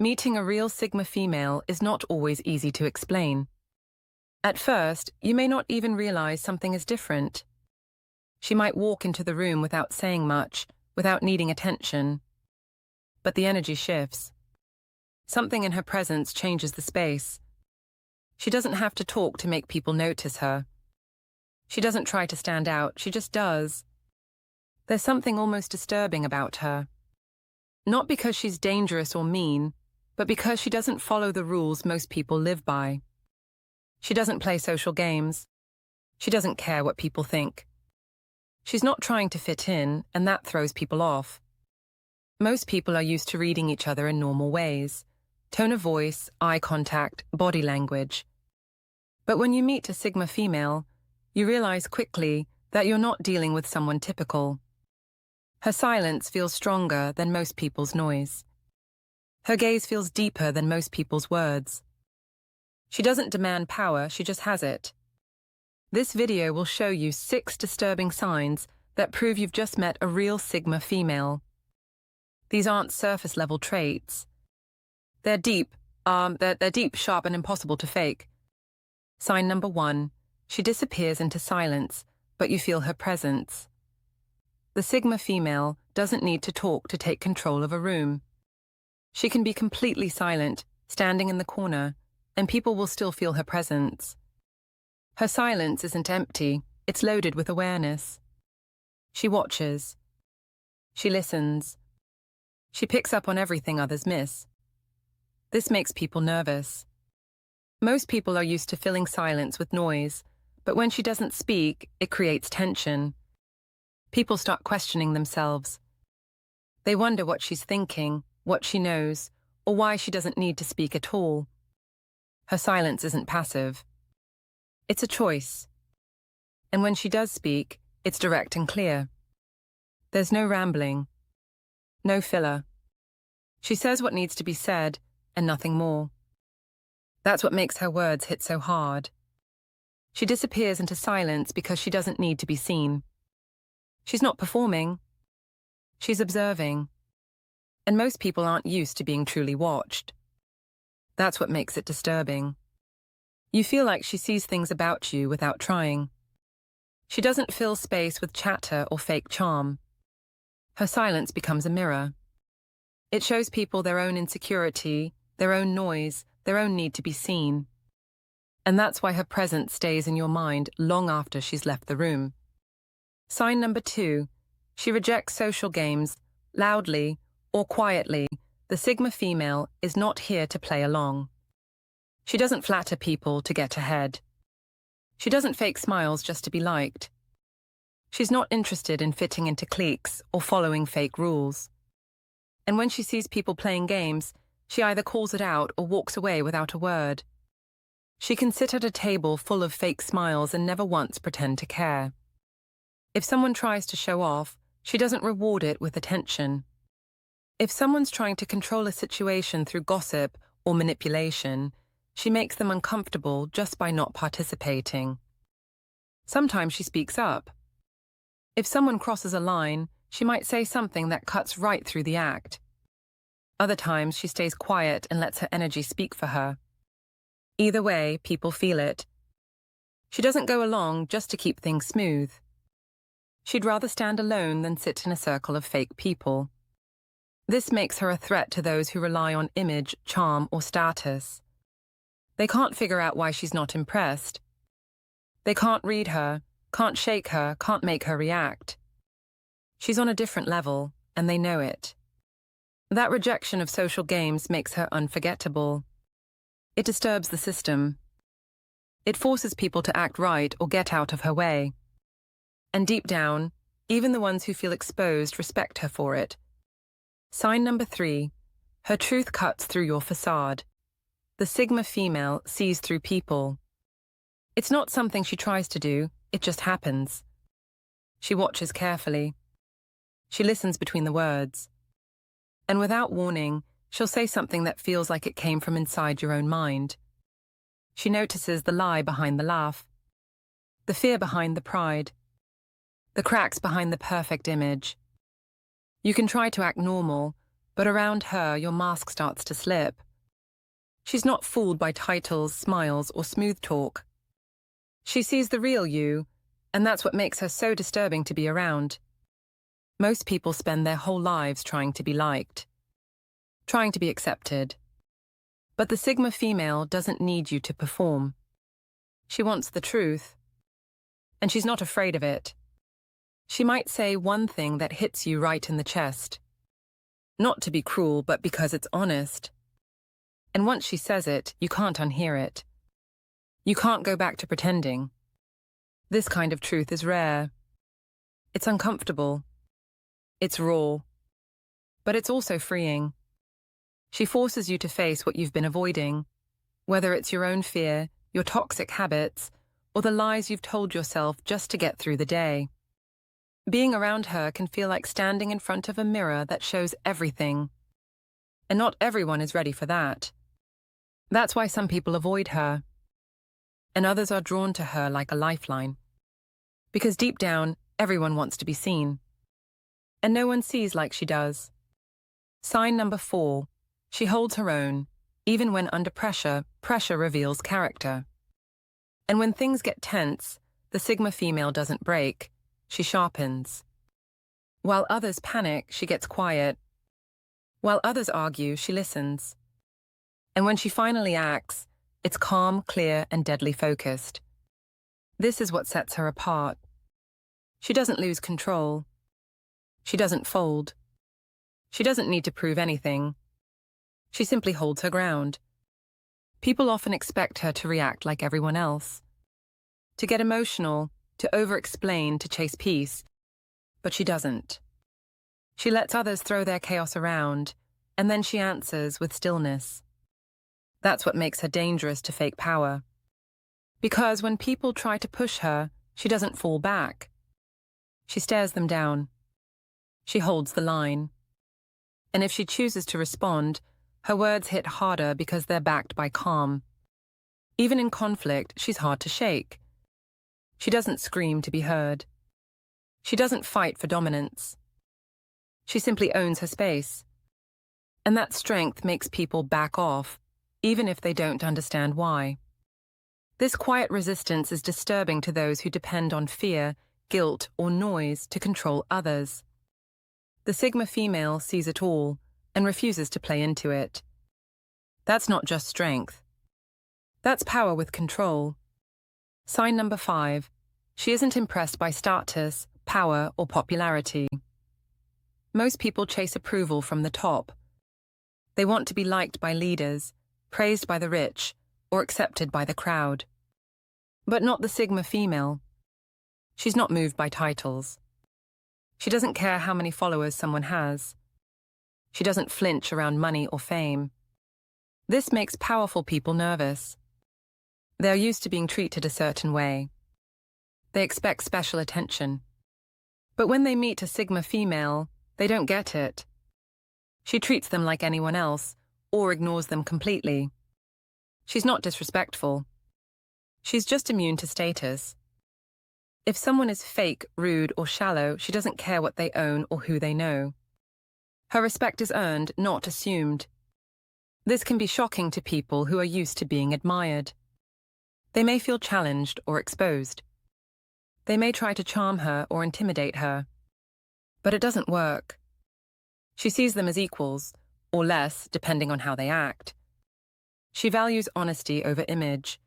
Meeting a real Sigma female is not always easy to explain. At first, you may not even realize something is different. She might walk into the room without saying much, without needing attention. But the energy shifts. Something in her presence changes the space. She doesn't have to talk to make people notice her. She doesn't try to stand out, she just does. There's something almost disturbing about her. Not because she's dangerous or mean, but because she doesn't follow the rules most people live by. She doesn't play social games. She doesn't care what people think. She's not trying to fit in, and that throws people off. Most people are used to reading each other in normal ways: tone of voice, eye contact, body language. But when you meet a Sigma female, you realize quickly that you're not dealing with someone typical. Her silence feels stronger than most people's noise. Her gaze feels deeper than most people's words. She doesn't demand power, she just has it. This video will show you 6 disturbing signs that prove you've just met a real Sigma female. These aren't surface-level traits. They're deep, sharp, and impossible to fake. Sign number 1. She disappears into silence, but you feel her presence. The Sigma female doesn't need to talk to take control of a room. She can be completely silent, standing in the corner, and people will still feel her presence. Her silence isn't empty, it's loaded with awareness. She watches. She listens. She picks up on everything others miss. This makes people nervous. Most people are used to filling silence with noise, but when she doesn't speak, it creates tension. People start questioning themselves. They wonder what she's thinking, what she knows, or why she doesn't need to speak at all. Her silence isn't passive. It's a choice. And when she does speak, it's direct and clear. There's no rambling. No filler. She says what needs to be said, and nothing more. That's what makes her words hit so hard. She disappears into silence because she doesn't need to be seen. She's not performing. She's observing. And most people aren't used to being truly watched. That's what makes it disturbing. You feel like she sees things about you without trying. She doesn't fill space with chatter or fake charm. Her silence becomes a mirror. It shows people their own insecurity, their own noise, their own need to be seen. And that's why her presence stays in your mind long after she's left the room. Sign number 2. She rejects social games, loudly or quietly. The Sigma female is not here to play along. She doesn't flatter people to get ahead. She doesn't fake smiles just to be liked. She's not interested in fitting into cliques or following fake rules. And when she sees people playing games, she either calls it out or walks away without a word. She can sit at a table full of fake smiles and never once pretend to care. If someone tries to show off, she doesn't reward it with attention. If someone's trying to control a situation through gossip or manipulation, she makes them uncomfortable just by not participating. Sometimes she speaks up. If someone crosses a line, she might say something that cuts right through the act. Other times she stays quiet and lets her energy speak for her. Either way, people feel it. She doesn't go along just to keep things smooth. She'd rather stand alone than sit in a circle of fake people. This makes her a threat to those who rely on image, charm, or status. They can't figure out why she's not impressed. They can't read her, can't shake her, can't make her react. She's on a different level, and they know it. That rejection of social games makes her unforgettable. It disturbs the system. It forces people to act right or get out of her way. And deep down, even the ones who feel exposed respect her for it. Sign number 3. Her truth cuts through your facade. The Sigma female sees through people. It's not something she tries to do, it just happens. She watches carefully. She listens between the words. And without warning, she'll say something that feels like it came from inside your own mind. She notices the lie behind the laugh, the fear behind the pride, the cracks behind the perfect image. You can try to act normal, But around her, your mask starts to slip. She's not fooled by titles, smiles, or smooth talk. She sees the real you, and that's what makes her so disturbing to be around. Most people spend their whole lives trying to be liked, trying to be accepted. But the Sigma female doesn't need you to perform. She wants the truth. And she's not afraid of it. She might say one thing that hits you right in the chest. Not to be cruel, but because it's honest. And once she says it, you can't unhear it. You can't go back to pretending. This kind of truth is rare. It's uncomfortable. It's raw. But it's also freeing. She forces you to face what you've been avoiding, whether it's your own fear, your toxic habits, or the lies you've told yourself just to get through the day. Being around her can feel like standing in front of a mirror that shows everything. And not everyone is ready for that. That's why some people avoid her. And others are drawn to her like a lifeline. Because deep down, everyone wants to be seen. And no one sees like she does. Sign number 4. She holds her own. Even when under pressure, pressure reveals character. And when things get tense, the Sigma female doesn't break. She sharpens. While others panic, she gets quiet. While others argue, she listens. And when she finally acts, it's calm, clear, and deadly focused. This is what sets her apart. She doesn't lose control. She doesn't fold. She doesn't need to prove anything. She simply holds her ground. People often expect her to react like everyone else, to get emotional, to over-explain, to chase peace. But she doesn't. She lets others throw their chaos around, and then she answers with stillness. That's what makes her dangerous to fake power. Because when people try to push her, she doesn't fall back. She stares them down. She holds the line. And if she chooses to respond, her words hit harder because they're backed by calm. Even in conflict, she's hard to shake. She doesn't scream to be heard. She doesn't fight for dominance. She simply owns her space. And that strength makes people back off, even if they don't understand why. This quiet resistance is disturbing to those who depend on fear, guilt, or noise to control others. The Sigma female sees it all and refuses to play into it. That's not just strength. That's power with control. Sign number 5. She isn't impressed by status, power, or popularity. Most people chase approval from the top. They want to be liked by leaders, praised by the rich, or accepted by the crowd. But not the Sigma female. She's not moved by titles. She doesn't care how many followers someone has. She doesn't flinch around money or fame. This makes powerful people nervous. They're used to being treated a certain way. They expect special attention. But when they meet a Sigma female, they don't get it. She treats them like anyone else, or ignores them completely. She's not disrespectful. She's just immune to status. If someone is fake, rude, or shallow, she doesn't care what they own or who they know. Her respect is earned, not assumed. This can be shocking to people who are used to being admired. They may feel challenged or exposed. They may try to charm her or intimidate her. But it doesn't work. She sees them as equals, or less, depending on how they act. She values honesty over image,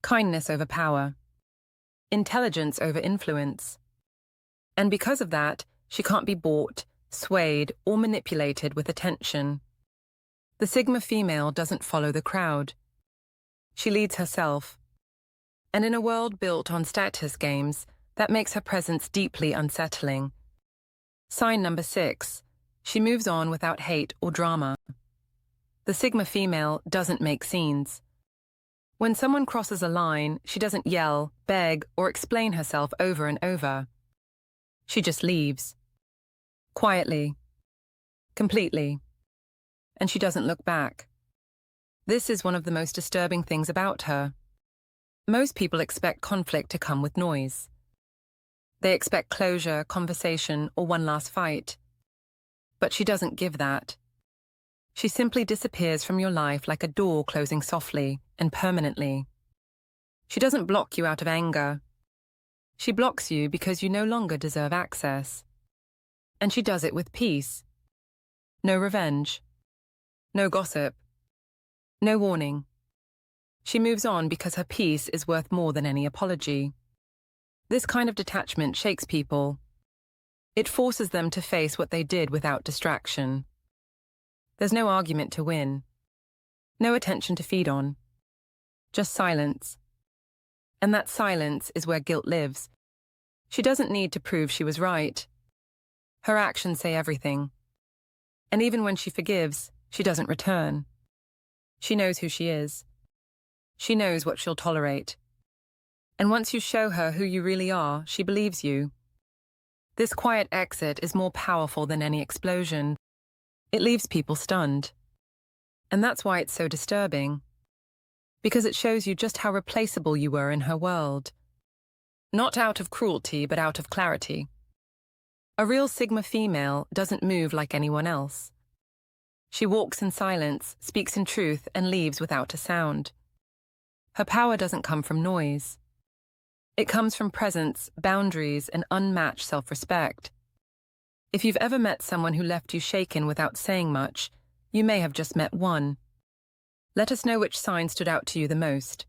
kindness over power, intelligence over influence. And because of that, she can't be bought, swayed, or manipulated with attention. The Sigma female doesn't follow the crowd. She leads herself. And in a world built on status games, that makes her presence deeply unsettling. Sign number 6. She moves on without hate or drama. The Sigma female doesn't make scenes. When someone crosses a line, she doesn't yell, beg, or explain herself over and over. She just leaves. Quietly. Completely. And she doesn't look back. This is one of the most disturbing things about her. Most people expect conflict to come with noise. They expect closure, conversation, or one last fight. But she doesn't give that. She simply disappears from your life like a door closing softly and permanently. She doesn't block you out of anger. She blocks you because you no longer deserve access. And she does it with peace. No revenge. No gossip. No warning. She moves on because her peace is worth more than any apology. This kind of detachment shakes people. It forces them to face what they did without distraction. There's no argument to win. No attention to feed on. Just silence. And that silence is where guilt lives. She doesn't need to prove she was right. Her actions say everything. And even when she forgives, she doesn't return. She knows who she is. She knows what she'll tolerate. And once you show her who you really are, she believes you. This quiet exit is more powerful than any explosion. It leaves people stunned. And that's why it's so disturbing. Because it shows you just how replaceable you were in her world. Not out of cruelty, but out of clarity. A real Sigma female doesn't move like anyone else. She walks in silence, speaks in truth, and leaves without a sound. Her power doesn't come from noise. It comes from presence, boundaries, and unmatched self-respect. If you've ever met someone who left you shaken without saying much, you may have just met one. Let us know which sign stood out to you the most.